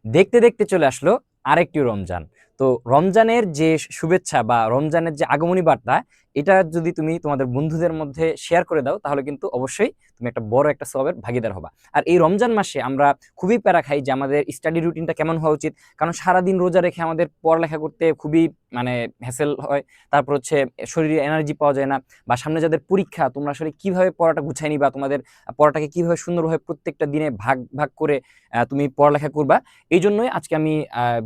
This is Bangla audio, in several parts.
দেখতে দেখতে চলে আসলো আরেকটি রমজান। তো রমজানের যে শুভেচ্ছা বা রমজানের যে আগমনী বার্তা, এটা যদি তুমি তোমাদের বন্ধুদের মধ্যে শেয়ার করে দাও তাহলে কিন্তু অবশ্যই তুমি একটা বড় একটা সওয়াবের ভাগীদার হবা। আর এই রমজান মাসে আমরা খুবই প্যারা খাই যে আমাদের স্টাডি রুটিনটা কেমন হওয়া উচিত, কারণ সারাদিন রোজা রেখে আমাদের পড়ালেখা করতে খুবই মানে হ্যাসেল হয়। তারপর হচ্ছে শরীরে এনার্জি পাওয়া যায় না, বা সামনে যাদের পরীক্ষা তোমরা আসলে কিভাবে পড়াটা গুছাই নিবা, তোমাদের পড়াটাকে কিভাবে সুন্দরভাবে প্রত্যেকটা দিনে ভাগ ভাগ করে তুমি পড়ালেখা করবা। এই জন্যই আজকে আমি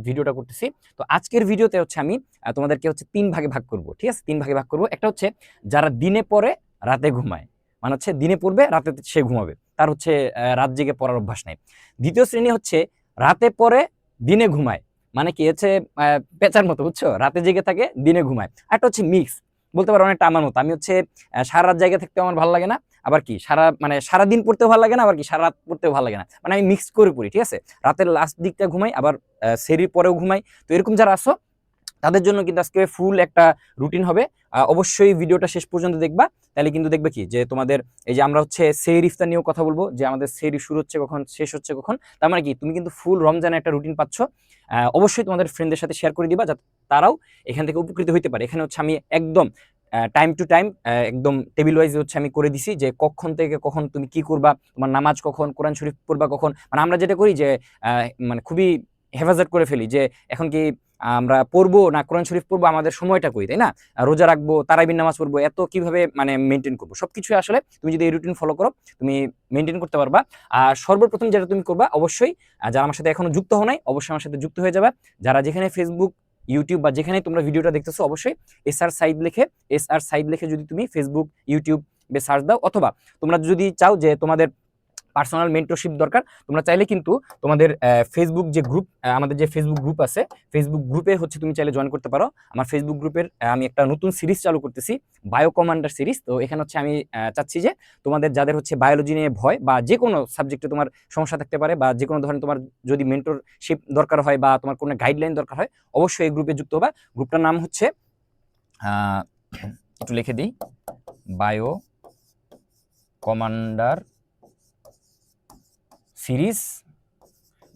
ভিডিওটা করতেছি। তো আজকের ভিডিওতে হচ্ছে আমি তোমাদেরকে হচ্ছে ৩ ভাগে ভাগ করব, ঠিক আছে? ৩ ভাগে ভাগ করব। একটা হচ্ছে যারা দিনে পড়ে রাতে ঘুমায়, মানে হচ্ছে দিনে পড়বে রাতে সে ঘুমাবে, তার হচ্ছে রাত জেগে পড়ার অভ্যাস নাই। দ্বিতীয় শ্রেণী হচ্ছে রাতে পড়ে দিনে ঘুমায়, মানে কি হচ্ছে পেঁচার মতো, বুঝছো? রাতে জেগে থাকে দিনে ঘুমায়। আর একটা হচ্ছে মিক্স, বলতে পারো অনেকটা আমার মতো। আমি হচ্ছে সারা রাত জায়গা থাকতে আমার ভালো লাগে না, আবার কি সারাদিন পড়তেও ভালো লাগে না, আবার কি সারা রাত পড়তেও ভালো লাগে না, মানে আমি মিক্স করে পড়ি, ঠিক আছে? রাতের লাস্ট দিকটা ঘুমাই, আবার সেরির পরেও ঘুমাই। তো এরকম যারা আসো তাদের জন্য কিন্তু আজকে ফুল একটা রুটিন হবে। অবশ্যই ভিডিওটা শেষ পর্যন্ত দেখবা, তাহলে কিন্তু দেখবে কি যে তোমাদের এই যে আমরা হচ্ছে সেহরি ইফতার নিয়েও কথা বলবো, যে আমাদের সেহরি শুরু হচ্ছে কখন, শেষ হচ্ছে কখন। তার মানে কি তুমি কিন্তু ফুল রমজানে একটা রুটিন পাচ্ছ। অবশ্যই তোমাদের ফ্রেন্ডদের সাথে শেয়ার করে দিবা, যাতে তারাও এখান থেকে উপকৃত হইতে পারে। এখানে হচ্ছে আমি একদম টাইম টু টাইম একদম টেবিল ওয়াইজ হচ্ছে আমি করে দিছি যে কখন থেকে কখন তুমি কি করবা, তোমার নামাজ কখন, কোরআন শরীফ পড়বা কখন। মানে আমরা যেটা করি যে মানে খুবই হেফাজত করে ফেলি যে এখন কি আমরা পড়বো না কোরআন শরীফ পড়বো, আমাদের সময়টা কই, তাই না? রোজা রাখবো, তারাবির নামাজ পড়বো, এত কিভাবে মানে মেনটেন করবো সবকিছু। আসলে তুমি যদি এই রুটিন ফলো করো তুমি মেনটেন করতে পারবা। আর সর্বপ্রথম যেটা তুমি করবা, অবশ্যই যারা আমার সাথে এখনো যুক্ত হও নাই অবশ্যই আমার সাথে যুক্ত হয়ে যাবে। যারা যেখানে ফেসবুক, ইউটিউব বা যেখানে তোমরা ভিডিওটা দেখতেছো, অবশ্যই এস আর সাইদ লিখে যদি তুমি ফেসবুক, ইউটিউব সার্চ দাও, অথবা তোমরা যদি চাও যে তোমাদের পার্সোনাল মেন্টরশিপ দরকার, তোমরা চাইলে কিন্তু তোমাদের ফেসবুক যে গ্রুপ, আমাদের যে ফেসবুক গ্রুপ আছে, ফেসবুক গ্রুপে হচ্ছে তুমি চাইলে জয়েন করতে পারো। আমার ফেসবুক গ্রুপের আমি একটা নতুন সিরিজ চালু করতেছি, বায়ো কমান্ডার সিরিজ। তো এখানে হচ্ছে আমি চাচ্ছি যে তোমাদের যাদের হচ্ছে বায়োলজি নিয়ে ভয়, বা যে কোনো সাবজেক্টে তোমার সমস্যা থাকতে পারে, বা যে কোনো ধরনের তোমার যদি মেন্টরশিপ দরকার হয় বা তোমার কোনো গাইডলাইন দরকার হয়, অবশ্যই এই গ্রুপে যুক্ত হবা। গ্রুপটার নাম হচ্ছে একটু লিখে দিই, bio commander series.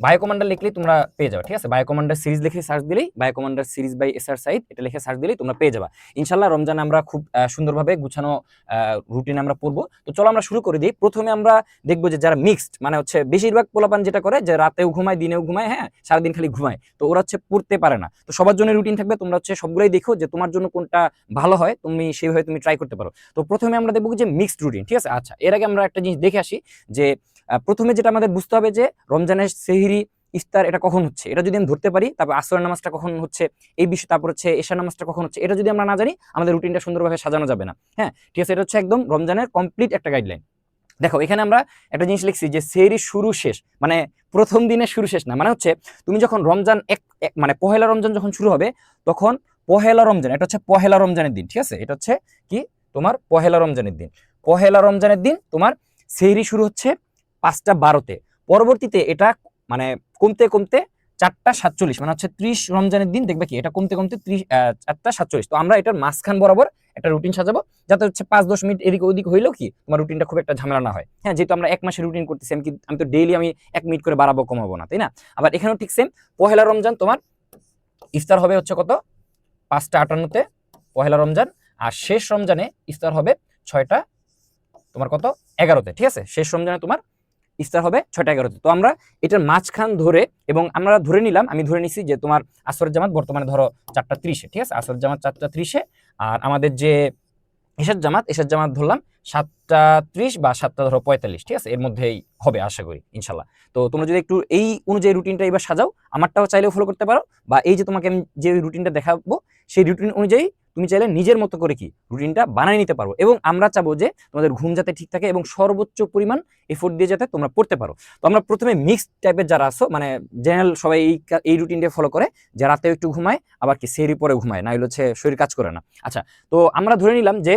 Bio commander লিখলেই তোমরা পেয়ে যাবে, ঠিক আছে? বায়ো কমান্ডার সিরিজ লিখে সার্চ দিলেই, bio commander series by SR Saeed এটা লিখে সার্চ দিলেই তোমরা পেয়ে যাবে। ইনশাআল্লাহ রমজান আমরা খুব সুন্দরভাবে গুছানো রুটিন আমরা পড়বো। তো চলো আমরা শুরু করে দিই। প্রথমে আমরা দেখবো যে যারা মিক্সড, মানে হচ্ছে বেশিরভাগ পোলাপান যেটা করে যে রাতেও ঘুমায় দিনেও ঘুমায়, হ্যাঁ, সারাদিন খালি ঘুমায়, তো ওরা হচ্ছে পড়তে পারে না। তো সবার জন্য রুটিন থাকবে, তোমরা হচ্ছে সবগুলোই দেখো যে তোমার জন্য কোনটা ভালো হয়, তুমি সেইভাবে তুমি ট্রাই করতে পারো। তো প্রথমে আমরা দেখবো যে মিক্সড রুটিন, ঠিক আছে? আচ্ছা, এর আগে আমরা একটা জিনিস দেখে আসি যে প্রথমে যেটা আমাদের বুঝতে হবে যে রমজানের সেহরি ইফতার এটা কখন হচ্ছে, এটা যদি আমি ধরতে পারি, তারপর আসরের নামাজটা কখন হচ্ছে এই বিষয়, তারপর হচ্ছে এশার নামাজটা কখন হচ্ছে, এটা যদি আমরা না জানি আমাদের রুটিনটা সুন্দরভাবে সাজানো যাবে না। হ্যাঁ, ঠিক আছে? এটা হচ্ছে একদম রমজানের কমপ্লিট একটা গাইডলাইন। দেখো এখানে আমরা একটা জিনিস লিখছি যে সেহরি শুরু শেষ, মানে প্রথম দিনের শুরু শেষ না, মানে হচ্ছে তুমি যখন রমজান মানে পহেলা রমজান যখন শুরু হবে, তখন পহেলা রমজান, এটা হচ্ছে পহেলা রমজানের দিন, ঠিক আছে? এটা হচ্ছে কি তোমার পহেলা রমজানের দিন। পহেলা রমজানের দিন তোমার সেহরি শুরু হচ্ছে 5টা 12-তে। পরবর্তীতে এটা মানে কমতে কমতে 4টা 47, মানে হচ্ছে 30 রমজানের দিন দেখবে কি এটা কমতে কমতে 4টা 47। তো আমরা এটার মাঝখান বরাবর একটা রুটিন সাজাবো, যাতে হচ্ছে 5-10 মিনিট এদিক ওদিক হইলেও কি তোমার রুটিনটা খুব একটা ঝামেলা না হয়। হ্যাঁ, যেহেতু আমরা 1 মাসের রুটিন করতেছি, আমি তো ডেইলি আমি 1 মিনিট করে বাড়াবো কমাবো না, তাই না? আবার এখানেও ঠিক সেম, পহেলা রমজান তোমার ইফতার হবে হচ্ছে কত, 5টা 58-তে পহেলা রমজান। আর শেষ রমজানে ইফতার হবে 6টা তোমার কত 11-তে, ঠিক আছে? শেষ রমজানে তোমার ইফতার হবে 6টা 11-তে। তো আমরা এটার মাঝখান ধরে, এবং আমরা ধরে নিলাম, আমি ধরে নিছি যে তোমার আসরের জামাত বর্তমানে ধরো 4টা 30-এ, ঠিক আছে? আসরের জামাত 4টা 30-এ, আর আমাদের যে এশার জামাত ধরলাম 7টা 30 বা 7টা 45, ঠিক আছে? এর মধ্যেই হবে আশা করি ইনশাল্লাহ। তো তোমরা যদি একটু এই অনুযায়ী রুটিনটা এবার সাজাও, আমারটাও চাইলেও ফলো করতে পারো, বা এই যে তোমাকে আমি যে রুটিনটা দেখাবো সেই রুটিন অনুযায়ী তুমি চাইলে নিজের মতো করে কি রুটিনটা বানিয়ে নিতে পারো। এবং আমরা চাবো যে তোমাদের ঘুম যাতে ঠিক থাকে এবং সর্বোচ্চ পরিমাণ এফোর্ট দিয়ে যাতে তোমরা পড়তে পারো। তো আমরা প্রথমে মিক্সড টাইপের যারা আছো, মানে জেনারেল সবাই এই রুটিনটা ফলো করে, যে রাতেও একটু ঘুমায়, আবার কি সেহরি পরে ঘুমায়, না হলে হচ্ছে শরীর কাজ করে না। আচ্ছা, তো আমরা ধরে নিলাম যে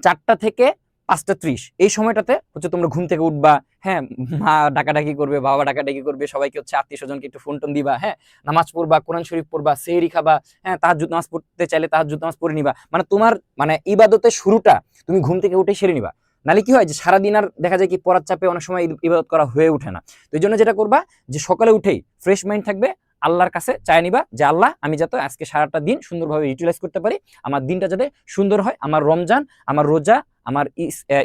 4টা থেকে 5টা 30 এই সময়টাতে হচ্ছে তোমরা ঘুম থেকে উঠবা, হ্যাঁ, মা ডাকাডাকি করবে, বাবা ডাকাডাকি করবে, সবাইকে হচ্ছে আত্মীয় স্বজনকে একটু ফোন টোন দিবা, হ্যাঁ, নামাজ পড়বা, কোরআন শরীফ পড়বা, সেহরি খাবা, হ্যাঁ, তাহাজ্জুদ নামাজ পড়তে চাইলে তাহাজ্জুদ নামাজ পড়ে নিবা। মানে তোমার মানে ইবাদতের শুরুটা তুমি ঘুম থেকে উঠে সেরে নিবা। নালে কি হয় যে সারাদিন আর দেখা যায় কি পড়ার চাপে অনেক সময় ইবাদত করা হয়ে ওঠে না। তো এই জন্য যেটা করবা যে সকালে উঠেই ফ্রেশ মাইন্ড থাকবে, আল্লাহর কাছে চায় নিবা যে আল্লাহ আমি যাতে আজকে সারাটা দিন সুন্দরভাবে ইউটিলাইজ করতে পারি, আমার দিনটা যাতে সুন্দর হয়, আমার রমজান, আমার রোজা, আমার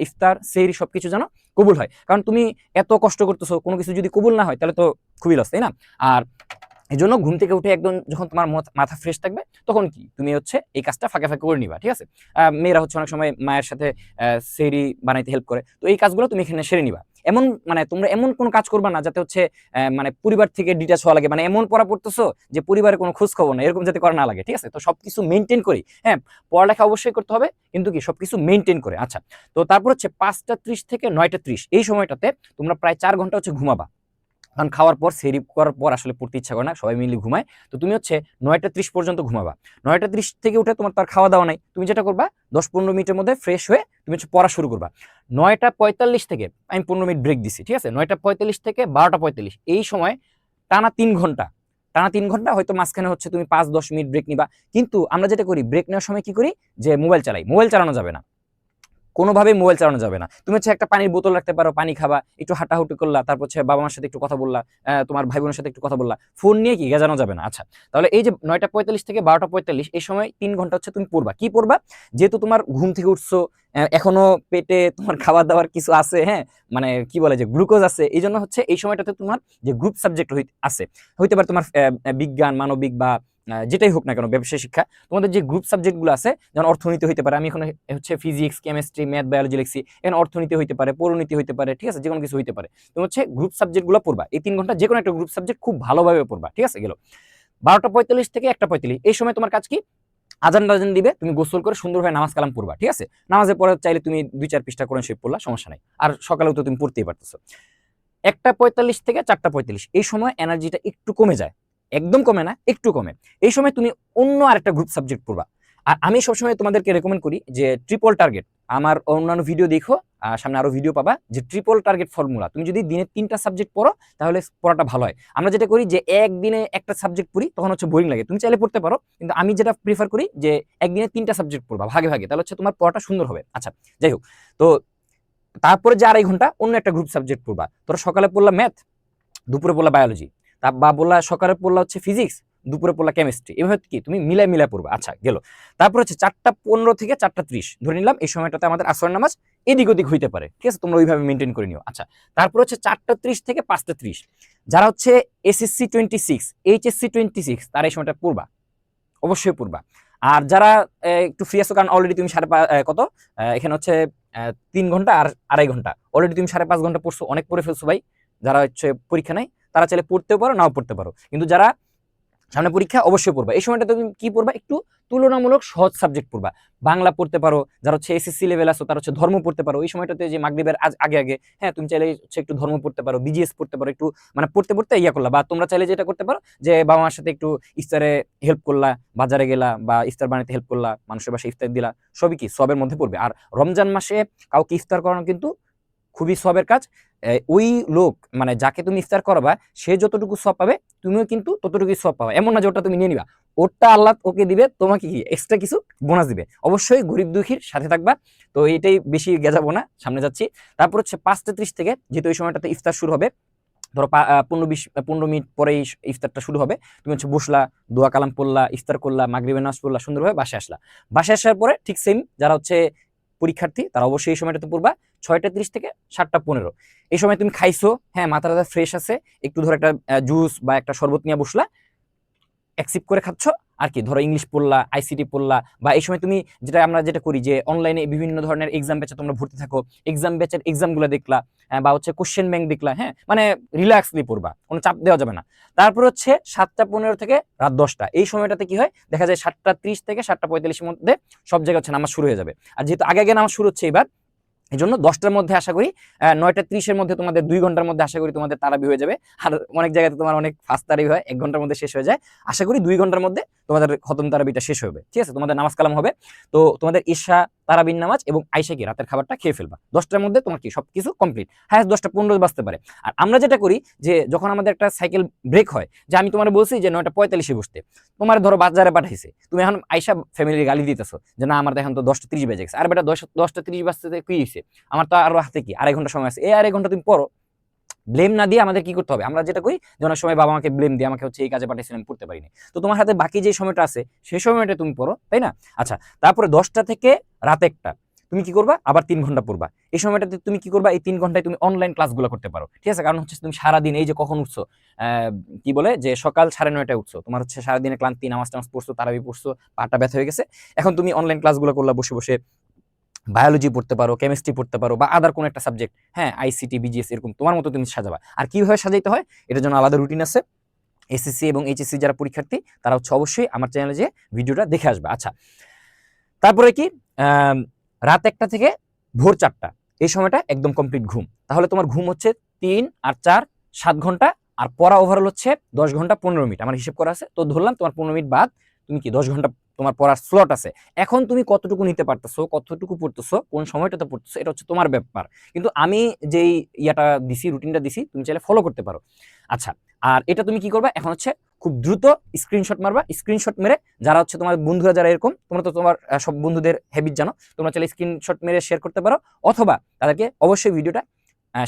ইফতার সেহরি সবকিছু যেন কবুল হয়। কারণ তুমি এত কষ্ট করতেছো, কোনো কিছু যদি কবুল না হয় তাহলে তো খুবই লস, তাই না? আর এই জন্য ঘুম থেকে উঠে একদম যখন তোমার মাথা ফ্রেশ থাকবে তখন কি তুমি হচ্ছে এই কাজটা ফাঁকে ফাঁকে করে নিবা, ঠিক আছে? মেয়েরা হচ্ছে অনেক সময় মায়ের সাথে সেহরি বানাইতে হেল্প করে, তো এই কাজগুলো তুমি এখানে সেরে নিবা। এমন মানে তোমরা এমন কোনো কাজ করবা না যাতে হচ্ছে মানে পরিবার থেকে ডিটাচ হওয়া লাগে, মানে এমন পড়া পড়তেছো যে পরিবারের কোনো খোঁজ খবর না, এরকম যাতে করা না লাগে, ঠিক আছে? তো সবকিছু মেনটেন করি, হ্যাঁ পড়ালেখা অবশ্যই করতে হবে কিন্তু কি সবকিছু মেনটেন করে। আচ্ছা, তো তারপর হচ্ছে 5টা 30 থেকে 9টা 30 এই সময়টাতে তোমরা প্রায় 4 ঘন্টা হচ্ছে ঘুমাবা। কারণ খাওয়ার পর সেহরি করার পর আসলে পড়তে ইচ্ছা করে না, সবাই মিলে ঘুমায়। তো তুমি হচ্ছে 9টা 30 পর্যন্ত ঘুমাবা। 9টা 30 থেকে উঠে তোমার তার খাওয়া দাওয়া নাই, তুমি যেটা করবা 10-15 মিনিটের মধ্যে ফ্রেশ হয়ে তুমি হচ্ছে পড়া শুরু করবা। 9টা 45 থেকে আমি 15 মিনিট ব্রেক দিছি, ঠিক আছে? 9টা 45 থেকে 12টা 45 এই সময় টানা 3 ঘন্টা, টানা 3 ঘন্টা হয়তো মাঝখানে হচ্ছে তুমি 5-10 মিনিট ব্রেক নিবা। কিন্তু আমরা যেটা করি ব্রেক নেওয়ার সময় কি করি যে মোবাইল চালাই, মোবাইল চালানো যাবে না, কোনোভাবেই মোবাইল চালানো যাবে না। তুমি হচ্ছে একটা পানির বোতল রাখতে পারো, পানি খাবা, একটু হাঁটাহুটি করলা, তারপর হচ্ছে বাবা মার সাথে একটু কথা বললা, তোমার ভাই বোনের সাথে একটু কথা বললা, ফোন নিয়ে কি গেজানো যাবে না। আচ্ছা, তাহলে এই যে 9টা 45 থেকে 12টা 45 এই সময় 3 ঘন্টা হচ্ছে তুমি পড়বা। কি পড়বা? যেহেতু তোমার ঘুম থেকে উঠছো, এখনো পেটে তোমার খাবার দাবার কিছু আছে, হ্যাঁ মানে কি বলে যে গ্লুকোজ আছে, এই জন্য হচ্ছে এই সময়টাতে তোমার যে গ্রুপ সাবজেক্ট আছে, হইতে পারে তোমার বিজ্ঞান, মানবিক বা যেটাই হোক না কেন, ব্যবসায় শিক্ষা, তোমাদের যে গ্রুপ সাবজেক্টগুলো আছে, যেমন অর্থনীতি হইতে পারে, আমি এখন হচ্ছে ফিজিক্স, কেমিস্ট্রি, ম্যাথ, বায়োলজি লিখছি, এখানে অর্থনীতি হইতে পারে, পরিণীতি হইতে পারে, ঠিক আছে? যে কোনো কিছু হইতে পারে। তুমি হচ্ছে গ্রুপ সাবজেক্টগুলো পড়বা। এই 3 ঘন্টা যে কোনো একটা গ্রুপ সাবজেক্ট খুব ভালোভাবে পড়বা, ঠিক আছে? গেল 12টা 45 থেকে 1টা 45 এই সময় তোমার কাজ কি? আজান টাজান দিবে, তুমি গোসল করে সুন্দরভাবে নামাজ কালাম পড়বা, ঠিক আছে? নামাজের পরে চাইলে তুমি 2-4 পৃষ্ঠা কোরআন শরীফ পড়লা, সমস্যা নাই। আর সকালেও তো তুমি পড়তেই পারতেছো। 1টা 45 থেকে 4টা 45 এই সময় এনার্জিটা একটু কমে যায়, একদম কমে না, একটু কমে। এই সময় তুমি অন্য আরেকটা গ্রুপ সাবজেক্ট পড়বা। আর আমি সবসময় তোমাদেরকে রেকমেন্ড করি যে ট্রিপল টার্গেট, আমার অন্যান্য ভিডিও দেখো, সামনে আরো ভিডিও পাবা, যে ট্রিপল টার্গেট ফর্মুলা। তুমি যদি দিনে 3টা সাবজেক্ট পড়ো তাহলে পড়াটা ভালো হয়। আমরা যেটা করি যে একদিনে একটা সাবজেক্ট পড়ি, তখন হচ্ছে বোরিং লাগে। তুমি চাইলে পড়তে পারো, কিন্তু আমি যেটা প্রিফার করি যে একদিনে 3টা সাবজেক্ট পড়বা ভাগে ভাগে, তাহলে হচ্ছে তোমার পড়াটা সুন্দর হবে। আচ্ছা, যাই হোক, তো তারপরে যে 2.5 ঘন্টা অন্য একটা গ্রুপ সাবজেক্ট পড়বা। তোরা সকালে পড়লা ম্যাথ, দুপুরে পড়লা বায়োলজি, বা বললা সকালে পড়লা হচ্ছে ফিজিক্স, দুপুরে পড়লা কেমিস্ট্রি, এভাবে কি তুমি মিলাই মিলাই পড়বা। আচ্ছা, গেল। তারপর হচ্ছে 4টা 15 থেকে 4টা 30 ধরে নিলাম, এই সময়টাতে আমাদের আসরের নামাজ এদিক ওদিক হইতে পারে, ঠিক আছে? তোমরা ওইভাবে মেনটেন করে নিও। আচ্ছা, তারপর হচ্ছে 4টা 30 থেকে 5টা 30 যারা হচ্ছে এসএসসি 26, এইচএসসি 26 তারা এই সময়টা পড়বা, অবশ্যই পড়বা। আর যারা একটু ফ্রি আছো, কারণ অলরেডি তুমি কত এখানে হচ্ছে 3 ঘন্টা আর 2.5 ঘন্টা, অলরেডি তুমি 5.5 ঘন্টা পড়ছো, অনেক পড়ে ফেলছো ভাই। যারা হচ্ছে পরীক্ষা নাই তারা চাইলে পড়তেও পারো, নাও পড়তে পারো, কিন্তু যারা সামনে পরীক্ষা অবশ্যই পড়বা। এই সময়টা তুমি কি পড়বা? একটু তুলনামূলক সহজ সাবজেক্ট পড়বা। বাংলা পড়তে পারো, যারা হচ্ছে এসএসসি লেভেল আছো তারা হচ্ছে ধর্ম পড়তে পারো। এই সময়টাতে যে মাগরিবের আগে আগে, হ্যাঁ তুমি চাইলে হচ্ছে একটু ধর্ম পড়তে পারো, বিজিএস পড়তে পারো, একটু মানে পড়তে পড়তে ইয়া করলা। বা তোমরা চাইলে যেটা করতে পারো যে বাবা মার সাথে একটু ইফতারে হেল্প করলা, বাজারে গেলা বা ইফতার বানাতে হেল্প করলা, মানুষের বাসায় ইফতার দিলা, সবই কি সবের মধ্যে পড়বে। আর রমজান মাসে কাউকে ইফতার করানো কিন্তু খুবই সবের কাজ। ওই লোক মানে যাকে তুমি ইফতার করাবা সে যতটুকু সব পাবে, তুমিও কিন্তু ততটুকুই সব পাবে। এমন না যে ওটা তুমি নিয়ে নিবা, ওরটা আল্লাহ ওকে দিবে, তোমাকে কি এক্সট্রা কিছু বোনাস দিবে। অবশ্যই গরিব দুঃখীর সাথে থাকবা। তো এটাই, বেশি গেজাবো না, সামনে যাচ্ছি। তারপর হচ্ছে 5টা 30 থেকে, যেহেতু ওই সময়টাতে ইফতার শুরু হবে, ধরো 15-20-15 মিনিট পরেই ইফতারটা শুরু হবে, তুমি হচ্ছে বসলা, দোয়া কালাম পড়লা, ইফতার করলা, মাগরিবের নামাজ পড়লা, সুন্দরভাবে বাসায় আসলা। বাসায় আসার পরে ঠিক সেম যারা হচ্ছে পরীক্ষার্থী তারা অবশ্যই এই সময়টাতে পড়বা 6টা 30 থেকে 7টা 15 এই সময় তুমি খাইছো, হ্যাঁ মাথাটা ফ্রেশ আছে, একটু ধরো একটা জুস বা একটা শরবত নিয়ে বসলা, অ্যাকসেপ্ট করে খাচ্ছ। আর কি ধরো ইংলিশ পড়লা, আইসিটি পড়লা, বা এই সময় তুমি আমরা যেটা করি যে অনলাইনে বিভিন্ন ধরনের এক্সাম ব্যাচে তোমরা ভর্তি থাকো, এক্সাম ব্যাচের এক্সামগুলো দেখলা, বা হচ্ছে কোশ্চেন ব্যাংক দেখলা, হ্যাঁ মানে রিল্যাক্সলি পড়বা, কোনো চাপ দেওয়া যাবে না। তারপর হচ্ছে 7টা 15 থেকে রাত 10টা এই সময়টাতে কি হয় দেখা যায় 7টা 30 থেকে 7টা 45 মধ্যে সব জায়গায় হচ্ছে নামাজ শুরু হয়ে যাবে। আর যেহেতু আগে আগে নামাজ শুরু হচ্ছে এবার, এই জন্য 10টার মধ্যে আশা করি 9টা 30-এর মধ্যে তোমাদের 2 ঘন্টার মধ্যে আশা করি তোমাদের তারাবি হয়ে যাবে। আর অনেক জায়গাতে তোমার অনেক ফাস্ট তারাবি হয়, 1 ঘন্টার মধ্যে শেষ হয়ে যায়। আশা করি 2 ঘন্টার মধ্যে তোমাদের খতম তারাবিটা শেষ হবে, ঠিক আছে? তোমাদের নামাজ কালাম হবে। তো তোমাদের ইশা তারাবির নামাজ এবং আইসা কি রাতের খাবারটা খেয়ে ফেলবা। 10টার মধ্যে তোমার কি সবকিছু কমপ্লিট, হ্যাঁ 10টা 15 বাজতে পারে। আর আমরা যেটা করি যে যখন আমাদের একটা সাইকেল ব্রেক হয়, যে আমি তোমার বলছি যে 9টা 45 বসতে, তোমার ধরো বাজারে পাঠাইছে, তুমি এখন আইসা ফ্যামিলির গালি দিতেছো যে না আমার এখন তো 10টা 30 বেজে গেছে। আর বেটা 10টা 30 বাজতে কি হয়েছে, আমার তো আরো হাতে কি 2.5 ঘন্টা সময় আছে, এই 2.5 ঘন্টা তুমি পড়ো। ব্লেম না দিয়ে আমাদের কি করতে হবে, আমরা যেটা করি যে অনেক সময় বাবা আমাকে ব্লেম দিয়ে আমাকে হচ্ছে এই কাজে পাঠিয়েছিলাম পড়তে পারিনি, তো তোমার হাতে বাকি যে সময়টা আছে সেই সময়টা তুমি পড়ো, তাই না? আচ্ছা, তারপরে 10টা থেকে রাত 1টা তুমি কি করবা, আবার 3 ঘন্টা পড়বা। এই সময়টাতে তুমি কি করবা, এই 3 ঘন্টায় তুমি অনলাইন ক্লাসগুলো করতে পারো, ঠিক আছে? কারণ হচ্ছে তুমি সারাদিন এই যে কখন উঠছো, কি বলে যে সকাল 9:30টায় উঠছো, তোমার হচ্ছে সারাদিনে ক্লান্তি, নামাজ টামাজ পড়ছো, তারাবি পড়ছো, পাটা ব্যথা হয়ে গেছে, এখন তুমি অনলাইন ক্লাসগুলো করলা বসে বসে, বায়োলজি পড়তে পারো, কেমিস্ট্রি পড়তে পারো, বা আদার কোনো একটা সাবজেক্ট, হ্যাঁ আইসিটি বিজিএস এরকম তোমার মতো তুমি সাজাবা। আর কিভাবে সাজাইতে হয় এটার জন্য আলাদা রুটিন আছে। এসএসসি এবং এইচএসসি যারা পরীক্ষার্থী তারা হচ্ছে অবশ্যই আমার চ্যানেলে যে ভিডিওটা দেখে আসবে। আচ্ছা, তারপরে কি রাত 1টা থেকে ভোর 4টা এই সময়টা একদম কমপ্লিট ঘুম। তাহলে তোমার ঘুম হচ্ছে 3 আর 4 7 ঘন্টা, আর পড়া ওভারঅল হচ্ছে 10 ঘন্টা 15 মিনিট আমার হিসেব করা আছে। তো ধরলাম তোমার 15 মিনিট বাদ তুমি কি 10 ঘন্টা তোমার পড়ার স্লট আছে। এখন তুমি কতটুকু নিতে পারতেছো, কতটুকু পড়তেছো, কোন সময়টাতে পড়তেছো, এটা হচ্ছে তোমার ব্যাপার। কিন্তু আমি যেই ইয়াটা দিছি, রুটিনটা দিছি, তুমি চাইলে ফলো করতে পারো। আচ্ছা, আর এটা তুমি কি করবা, এখন হচ্ছে খুব দ্রুত স্ক্রিনশট মারবা। স্ক্রিনশট মেরে যারা হচ্ছে তোমার বন্ধুরা যারা এরকম, তোমরা তো তোমার সব বন্ধুদের হ্যাবিট জানো, তোমরা চাইলে স্ক্রিনশট মেরে শেয়ার করতে পারো, অথবা তাদেরকে অবশ্যই ভিডিওটা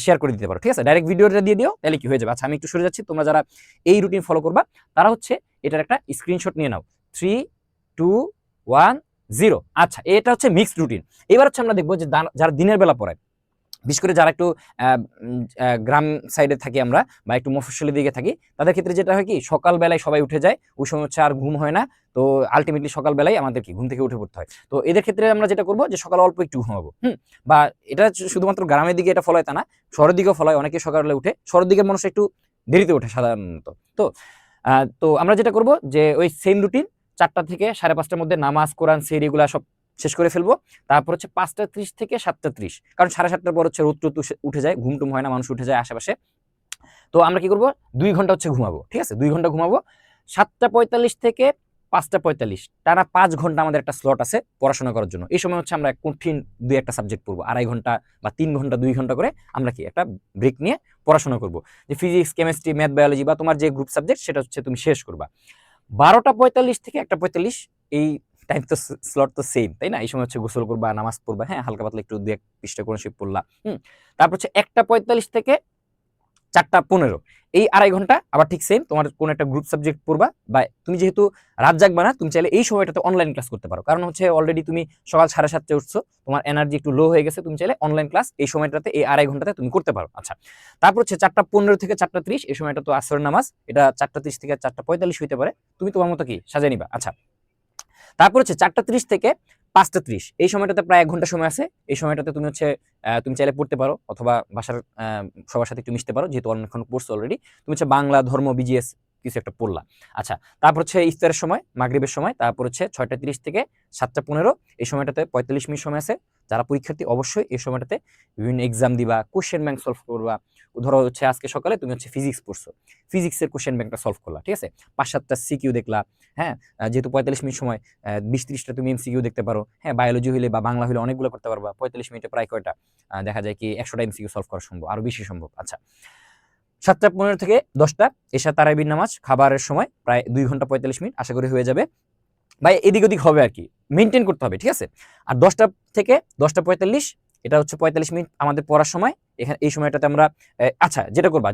শেয়ার করে দিতে পারো, ঠিক আছে? ডাইরেক্ট ভিডিওটা দিয়ে দিও, তাহলে কি হয়ে যাবে। আচ্ছা, আমি একটু সরে যাচ্ছি, তোমরা যারা এই রুটিন ফলো করবা তারা হচ্ছে এটার একটা স্ক্রিনশট নিয়ে নাও। 3 2 1 0। আচ্ছা, এটা হচ্ছে মিক্সড রুটিন। এবার হচ্ছে আমরা দেখবো যে যারা দিনের বেলা পড়ায়, বিশেষ করে যারা একটু গ্রাম সাইডে থাকি আমরা, বা একটু মফস্বলের দিকে থাকি, তাদের ক্ষেত্রে যেটা হয় কি সকালবেলায় সবাই উঠে যায়, ওই সময় হচ্ছে আর ঘুম হয় না। তো আলটিমেটলি সকালবেলায় আমাদের কি ঘুম থেকে উঠে পড়তে হয়। তো এদের ক্ষেত্রে আমরা যেটা করবো যে সকালে অল্প একটু ঘুমাবো, বা এটা শুধুমাত্র গ্রামের দিকে এটা ফলো হয় তা না, শহরের দিকেও ফলো হয়। অনেকে সকালে উঠে, শহরের দিকের মানুষ একটু দেরিতে ওঠে সাধারণত। তো আমরা যেটা করবো যে ওই সেম রুটিন, 4টা থেকে 5:30টার মধ্যে নামাজ, কোরআন, সেহরি এগুলা সব শেষ করে ফেলবো। তারপর হচ্ছে 5টা 30 থেকে 7টা 30, কারণ 7:30টার পর হচ্ছে রোদ উঠে যায়, ঘুম টুম হয় না, মানুষ উঠে যায় আশেপাশে। তো আমরা কি করবো, 2 ঘন্টা হচ্ছে ঘুমাবো, ঠিক আছে? 2 ঘন্টা ঘুমাবো। 7টা 45 থেকে 5টা 45 টানা 5 ঘন্টা আমাদের একটা স্লট আছে পড়াশোনা করার জন্য। এই সময় হচ্ছে আমরা কঠিন 2-1টা সাবজেক্ট পড়বো, 2.5 ঘন্টা বা 3 ঘন্টা 2 ঘন্টা করে আমরা কি একটা ব্রেক নিয়ে পড়াশোনা করবো, যে ফিজিক্স, কেমিস্ট্রি, ম্যাথ, বায়োলজি বা তোমার যে গ্রুপ সাবজেক্ট সেটা হচ্ছে তুমি শেষ করবা। 12টা 45 থেকে 1টা 45 এই টাইম তো স্লট তো সেম, তাই না? এই সময় হচ্ছে গোসল করবা, নামাজ পড়বা, হ্যাঁ হালকা পাতলা একটু 2-1 পৃষ্ঠা কোরআন শরীফ পড়লা। তারপর হচ্ছে 1টা 45 থেকে 4টা 15 এই 2.5 ঘন্টা আবার ঠিক সেম, তোমার কোন একটা গ্রুপ সাবজেক্ট পড়বা, বা তুমি যেহেতু রাত জাগবা না, তুমি চাইলে এই সময়টাতে অনলাইন ক্লাস করতে পারো। কারণ হচ্ছে অলরেডি তুমি সকাল 7:30টায় উঠছো, তোমার এনার্জি একটু লো হয়ে গেছে, তুমি চাইলে অনলাইন ক্লাস এই সময়টাতে, এই 2.5 ঘন্টাতে তুমি করতে পারো। আচ্ছা, তারপর হচ্ছে 4টা 15 থেকে 4টা 30 এই সময়টা তো আসরের নামাজ, এটা 4টা 30 থেকে 4টা 45 হইতে পারে, তুমি তোমার মতো কি সাজিয়ে নিবা। আচ্ছা, তারপর হচ্ছে 4টা 30 থেকে 5টা 30 এই সময়টাতে প্রায় 1 ঘন্টা সময় আছে। এই সময়টাতে তুমি হচ্ছে তুমি চাইলে পড়তে পারো, অথবা বাসার সবার সাথে একটু মিশতে পারো, যেহেতু অনেকক্ষণ পড়ছো অলরেডি। তুমি হচ্ছে বাংলা, ধর্ম, বিজিএস কিছু একটা পড়লা। আচ্ছা, তারপর হচ্ছে ইফতারের সময়, মাগরিবের সময়, তারপর হচ্ছে 6টা 30 থেকে 7টা 15 এই সময়টাতে 45 মিনিট সময় আছে। যারা পরীক্ষার্থী অবশ্যই এই সময়টাতে বিভিন্ন এক্সাম দিবা, কোশ্চেন ব্যাংক সলভ করবা। ধরো হচ্ছে আজকে সকালে তুমি হচ্ছে ফিজিক্স পড়ছো, ফিজিক্সের কোশ্চেন ব্যাংকটা সলভ করলা, ঠিক আছে? 5-7টা সিকিউ দেখলা, হ্যাঁ যেহেতু 45 মিনিট সময়, 20-30টা তুমি এমসিকিউ দেখতে পারো, হ্যাঁ বায়োলজি হইলে বা বাংলা হইলে অনেকগুলো করতে পারবা। 45 মিনিটে প্রায় কয়টা দেখা যায় কি 100টা এমসিকিউ সলভ করা সম্ভব, আরো বেশি সম্ভব। আচ্ছা, 7টা 15 থেকে 10টা এশা তারাবির নামাজ, খাবারের সময় প্রায় 2 ঘন্টা 45 মিনিট আশা করি হয়ে যাবে। ভাই এদিক ওদিক হবে আর কি, মেনটেন করতে হবে, ঠিক আছে? আর 10টা থেকে 10টা 45 এটা হচ্ছে 45 মিনিট আমাদের পড়ার সময়। এখানে এই সময়টাতে আমরা আচ্ছা যেটা করবা,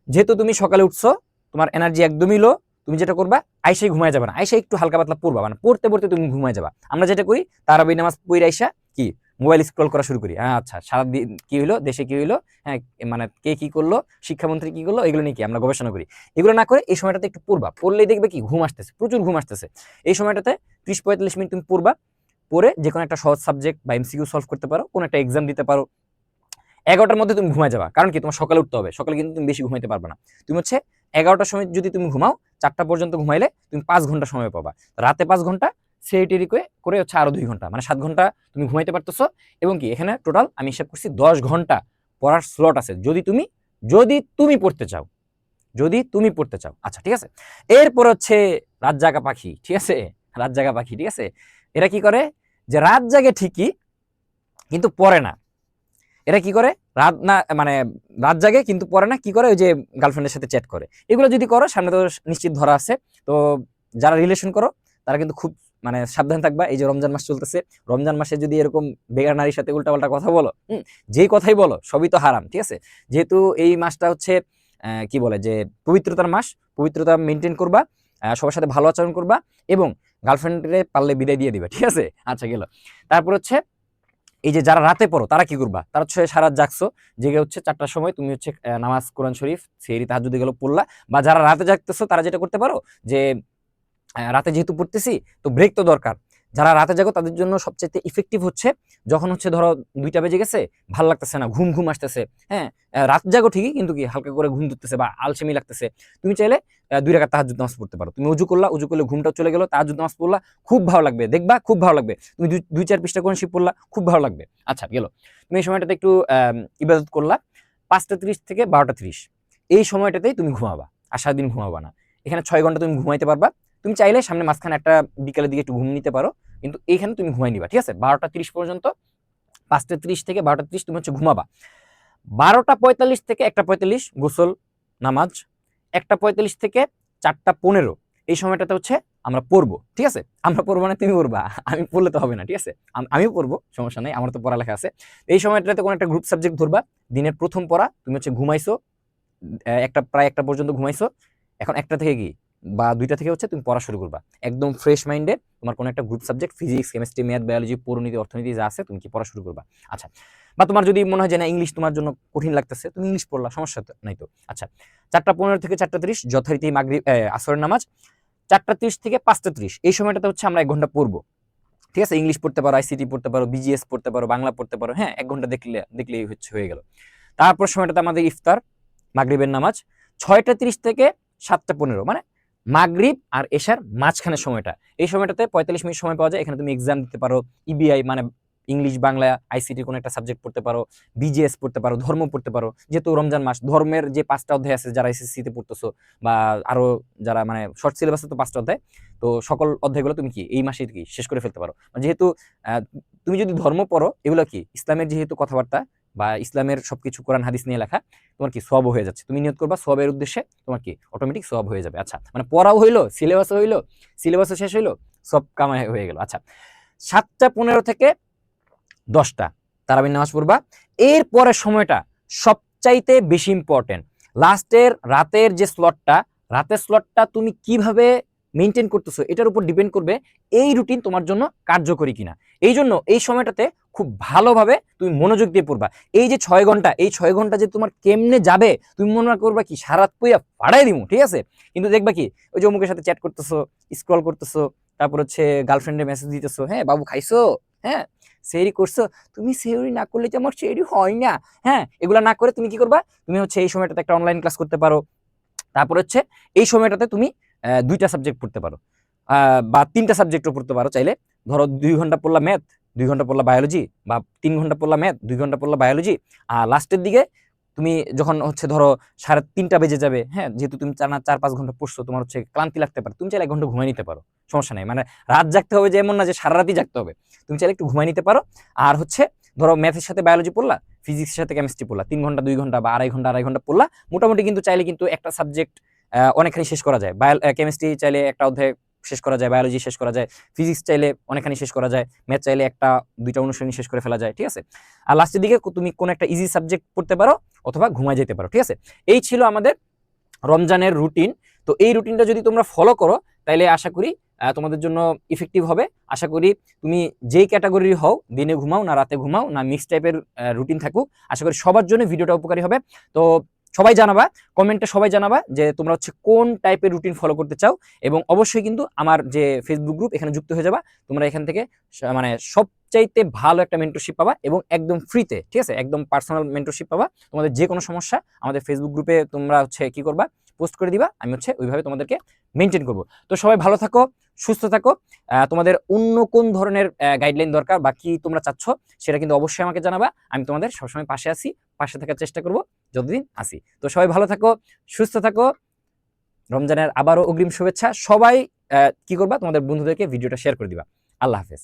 যেহেতু তুমি সকালে উঠছো, তোমার এনার্জি একদমই লো, তুমি যেটা করবা আইসাই ঘুমায় যাবে না, আইসাই একটু হালকা পাতলা পড়বা, মানে পড়তে পড়তে তুমি ঘুমায় যাবা। আমরা যেটা করি তারাবি নামাজ পড়ে আইসা কি মোবাইল স্ক্রল করা শুরু করি। আচ্ছা, সারাদিন কি হইলো, দেশে কি হইলো, হ্যাঁ মানে কে কি করলো, শিক্ষামন্ত্রী কি করলো, এগুলো নিয়ে কি আমরা গবেষণা করি। এগুলো না করে এই সময়টাতে একটু পড়বা, পড়লেই দেখবে কি ঘুম আসতেছে, প্রচুর ঘুম আসতেছে। এই সময়টাতে 30-45 মিনিট তুমি পড়বা, পড়ে যে কোনো একটা সহজ সাবজেক্ট বা এমসিকিউ সলভ করতে পারো, কোনো একটা এক্সাম দিতে পারো। 11টার মধ্যে তুমি ঘুমায় যাবা, কারণ কি তোমার সকালে উঠতে হবে, সকালে কিন্তু তুমি বেশি ঘুমাইতে পারবে না। তুমি হচ্ছে 11টার সময় যদি তুমি ঘুমাও, 4টা পর্যন্ত ঘুমাইলে তুমি 5 ঘন্টা সময় পাবা। রাতে 5 ঘন্টা, সেটিরি করে হচ্ছে আরো 2 ঘন্টা, মানে 7 ঘন্টা তুমি ঘুমাইতে পারতেছো। এবং কি এখানে টোটাল আমি হিসাব করছি 10 ঘন্টা পড়ার স্লট আছে, যদি তুমি পড়তে চাও, যদি তুমি পড়তে চাও। আচ্ছা ঠিক আছে, এরপর হচ্ছে রাত জাগা পাখি, ঠিক আছে? রাত জাগা পাখি, ঠিক আছে? এরা কি করে, যে রাত জাগে ঠিকই কিন্তু পড়ে না। এরা কি করে, রাত না মানে রাত জাগে কিন্তু পড়ে না, কি করে, ওই যে গার্লফ্রেন্ডের সাথে চ্যাট করে। এগুলো যদি করো সামনে তো নিশ্চিত ধরা আছে। তো যারা রিলেশন করো তারা কিন্তু খুব মানে সাবধান থাকবা। এই যে রমজান মাস চলতেছে, রমজান মাসে যদি এরকম বেগার নারীর সাথে উল্টাপাল্টা কথা বলো, যেই কথাই বলো সবই তো হারাম, ঠিক আছে। যেহেতু এই মাসটা হচ্ছে কি বলে যে পবিত্রতার মাস, পবিত্রতা মেনটেন করবা, সবার সাথে ভালো আচরণ করবা এবং গার্লফ্রেন্ডে পারলে বিদায় দিয়ে দিবা, ঠিক আছে। আচ্ছা গেল। তারপর হচ্ছে এই যে যারা রাতে পড়ো তারা কি করবা, তারা হচ্ছে সারা জাগছো, জেগে হচ্ছে 4টার সময় তুমি হচ্ছে নামাজ, কোরআন শরীফ, সেহরি, তাহাজ্জুদ গেলো পড়লা। বা যারা রাতে জাগতেছো তারা যেটা করতে পারো যে রাতে যেহেতু পড়তেছি তো ব্রেক তো দরকার। যারা রাতে জাগো তাদের জন্য সবচেয়ে ইফেক্টিভ হচ্ছে যখন হচ্ছে ধরো 2টা বেজে গেছে, ভাল লাগতেছে না, ঘুম ঘুম আসতেছে, হ্যাঁ, রাত জাগো ঠিকই কিন্তু কি হালকা করে ঘুম ধরতেছে বা আলসেমি লাগতেছে, তুমি চাইলে 2 রাকাত তাহাজ্জুদ নামাজ পড়তে পারো। তুমি উজু করলা, উজু করলে ঘুমটাও চলে গেল, তাহাজ্জুদ নামাজ পড়লা, খুব ভালো লাগবে, দেখবা খুব ভালো লাগবে। তুমি 2-4 পৃষ্ঠা কোরআন শরীফ পড়লা, খুব ভালো লাগবে। আচ্ছা গেল। তুমি এই সময়টাতে একটু ইবাদত করলা, 5টা 30 থেকে 12টা 30 এই সময়টাতেই তুমি ঘুমাবা, আর সারাদিন ঘুমাবা না। এখানে 6 ঘন্টা তুমি ঘুমাইতে পারবা। তুমি চাইলে সামনে মাঝখানে একটা বিকালের দিকে একটু ঘুম নিতে পারো, কিন্তু এইখানে তুমি ঘুমাই নিবা, ঠিক আছে। 12টা 30 পর্যন্ত, 5টা 30 থেকে 12টা 30 তুমি হচ্ছে ঘুমাবা। 12টা 45 থেকে 1টা 45 গোসল, নামাজ। 1টা 45 থেকে 4টা 15 এই সময়টাতে হচ্ছে আমরা পড়বো, ঠিক আছে। আমরা পড়বো না, তুমি পড়বা, আমি পড়লে তো হবে না, ঠিক আছে। আমিও পড়বো, সমস্যা নেই, আমার তো পড়ালেখা আছে। এই সময়টাতে কোনো একটা গ্রুপ সাবজেক্ট ধরবা, দিনের প্রথম পড়া, তুমি হচ্ছে ঘুমাইছো, প্রায় 1টা পর্যন্ত ঘুমাইছো। এখন 1টা থেকে কি বা 2টা থেকে হচ্ছে তুমি পড়া শুরু করবা একদম ফ্রেশ মাইন্ডে। তোমার কোনো একটা group subject, physics, chemistry, math, biology, পৌরনীতি, অর্থনীতি যা আছে তুমি কি পড়া শুরু করবা। আচ্ছা, বা তোমার যদি মনে হয় যে না ইংলিশ তোমার জন্য কঠিন লাগতেছে, তুমি ইংলিশ পড়লা, সমস্যা নাই তো। আচ্ছা, 4টা 15 থেকে 4টা 30 যথারীতি মাগরিব আসরের নামাজ। 4টা 30 থেকে 5টা 30 এই সময়টাতে হচ্ছে আমরা 1 ঘন্টা পড়বো, ঠিক আছে। ইংলিশ পড়তে পারো, আইসিটি পড়তে পারো, বিজিএস পড়তে পারো, বাংলা পড়তে পারো, হ্যাঁ, 1 ঘন্টা দেখলেই হচ্ছে হয়ে গেল। তারপর সময়টাতে আমাদের ইফতার, মাগরিবের নামাজ। 6টা 30 থেকে 7টা 15 মানে মাগরিব আর এশার মাঝখানের সময়টা, এই সময়টাতে 45 মিনিট সময় পাওয়া যায়। এখানে তুমি এক্সাম দিতে পারো, ইবিআই মানে ইংলিশ, বাংলা, আইসিটি কোনো একটা সাবজেক্ট পড়তে পারো, বিজিএস পড়তে পারো, ধর্ম পড়তে পারো। যেহেতু রমজান মাস, ধর্মের যে 5টা অধ্যায় আছে যারা এসএসসি তে পড়তেছো, বা আরো যারা মানে শর্ট সিলেবাসে তো 5টা অধ্যায়, তো সকল অধ্যায়গুলো তুমি কি এই মাসে কি শেষ করে ফেলতে পারো। যেহেতু তুমি যদি ধর্ম পড়ো, এগুলো কি ইসলামের যেহেতু কথাবার্তা বা ইসলামের সবকিছু কোরআন হাদিস নিয়ে লেখা, তোমার কি সওয়াব হয়ে যাচ্ছে। তুমি নিয়ত করবা সওয়াবের উদ্দেশ্যে, তোমার কি অটোমেটিক সওয়াব হয়ে যাবে। আচ্ছা, মানে পড়াও হইলো, সিলেবাসও শেষ হইলো, সব কামাই হয়ে গেল। আচ্ছা, 7টা 15 থেকে 10টা তারাবির নামাজ পড়বা। এর পরের সময়টা সবচাইতে বেশি ইম্পর্টেন্ট, রাতের যে স্লটটা, রাতের স্লটটা তুমি কিভাবে মেনটেন করতেছো এটার উপর ডিপেন্ড করবে এই রুটিন তোমার জন্য কার্যকরী কিনা। এই জন্য এই সময়টাতে খুব ভালোভাবে তুমি মনোযোগ দিয়ে পড়বা। এই যে 6 ঘন্টা, এই 6 ঘন্টা যে তোমার কেমনে যাবে তুমি মনে করবা কি সারা রাত পুইয়া ফাড়াই দিমু, ঠিক আছে। কিন্তু দেখবা কি ওই যে অমুকের সাথে চ্যাট করতেছো, স্ক্রল করতেছো, তারপর হচ্ছে গার্লফ্রেন্ডে মেসেজ দিতেছো, হ্যাঁ বাবু খাইছো, হ্যাঁ সেহরি করছো, তুমি সেহরি না করলে যে আমার সেহরি হয় না, হ্যাঁ, এগুলা না করে তুমি কি করবা, তুমি হচ্ছে এই সময়টাতে একটা অনলাইন ক্লাস করতে পারো। তারপর হচ্ছে এই সময়টাতে তুমি 2টা সাবজেক্ট পড়তে পারো, বা 3টা সাবজেক্টও পড়তে পারো চাইলে। ধরো 2 ঘন্টা পড়লা ম্যাথ, 2 ঘন্টা পড়লা বায়োলজি, বা 3 ঘন্টা পড়লা ম্যাথ, 2 ঘন্টা পড়লা বায়োলজি। আর লাস্টের দিকে তুমি যখন হচ্ছে ধরো 3:30টা বেজে যাবে, হ্যাঁ, যেহেতু তুমি 4-5 ঘন্টা পড়ছো, তোমার হচ্ছে ক্লান্তি লাগতে পারে, তুমি চাইলে 1 ঘন্টা ঘুমাই নিতে পারো, সমস্যা নাই। মানে রাত জাগতে হবে যে এমন না যে সারা রাতই জাগতে হবে, তুমি চাইলে একটু ঘুমাই নিতে পারো। আর হচ্ছে ধরো ম্যাথের সাথে বায়োলজি পড়লা, ফিজিক্সের সাথে কেমিস্ট্রি পড়লা, 3 ঘন্টা 2 ঘন্টা বা আড়াই ঘন্টা পড়লা, মোটামুটি কিন্তু চাইলে কিন্তু একটা সাবজেক্ট অনেকখানি শেষ করা যায়। কেমিস্ট্রি চাইলে একটা অধ্যায় শেষ করা যায়, বায়োলজি শেষ করা যায়, ফিজিক্স চাইলে অনেকখানি শেষ করা যায়, ম্যাথ চাইলে 1-2টা অনুশীলনী শেষ করে ফেলা যায়, ঠিক আছে। আর লাস্টের দিকে তুমি কোন একটা ইজি সাবজেক্ট পড়তে পারো অথবা ঘুমায় যেতে পারো, ঠিক আছে। এই ছিল আমাদের রমজানের রুটিন। তো এই রুটিনটা যদি তোমরা ফলো করো তাহলে আশা করি তোমাদের জন্য ইফেক্টিভ হবে। আশা করি তুমি যেই ক্যাটাগরির হও, দিনে ঘুমাও না রাতে ঘুমাও না মিক্স টাইপের রুটিন থাকুক, আশা করি সবার জন্য ভিডিওটা উপকারী হবে। তো সবাই জানাবা, কমেন্টে সবাই জানাবা যে তোমরা হচ্ছে কোন টাইপের রুটিন ফলো করতে চাও, এবং অবশ্যই কিন্তু আমার যে ফেসবুক গ্রুপ এখানে যুক্ত হয়ে যাবা। তোমরা এখান থেকে মানে সবচাইতে ভালো একটা মেন্টরশিপ পাবা এবং একদম ফ্রিতে, ঠিক আছে, একদম পার্সোনাল মেন্টরশিপ পাবা। তোমাদের যে কোনো সমস্যা আমাদের ফেসবুক গ্রুপে তোমরা হচ্ছে কি করবা, পোস্ট করে দিবা, আমি হচ্ছে ওইভাবে তোমাদেরকে মেনটেন করব। তো সবাই ভালো থাকো, সুস্থ থাকো। তোমাদের অন্য কোন ধরনের গাইডলাইন দরকার বা কি তোমরা চাচ্ছ সেটা কিন্তু অবশ্যই আমাকে জানাবা। আমি তোমাদের সবসময় পাশে আছি, পাশে থাকার চেষ্টা করব যতদিন আসি। তো সবাই ভালো থাকো, সুস্থ থাকো। রমজানের আবারও অগ্রিম শুভেচ্ছা। সবাই কি করবা, তোমাদের বন্ধুদেরকে ভিডিওটা শেয়ার করে দিবা। আল্লাহ হাফেজ।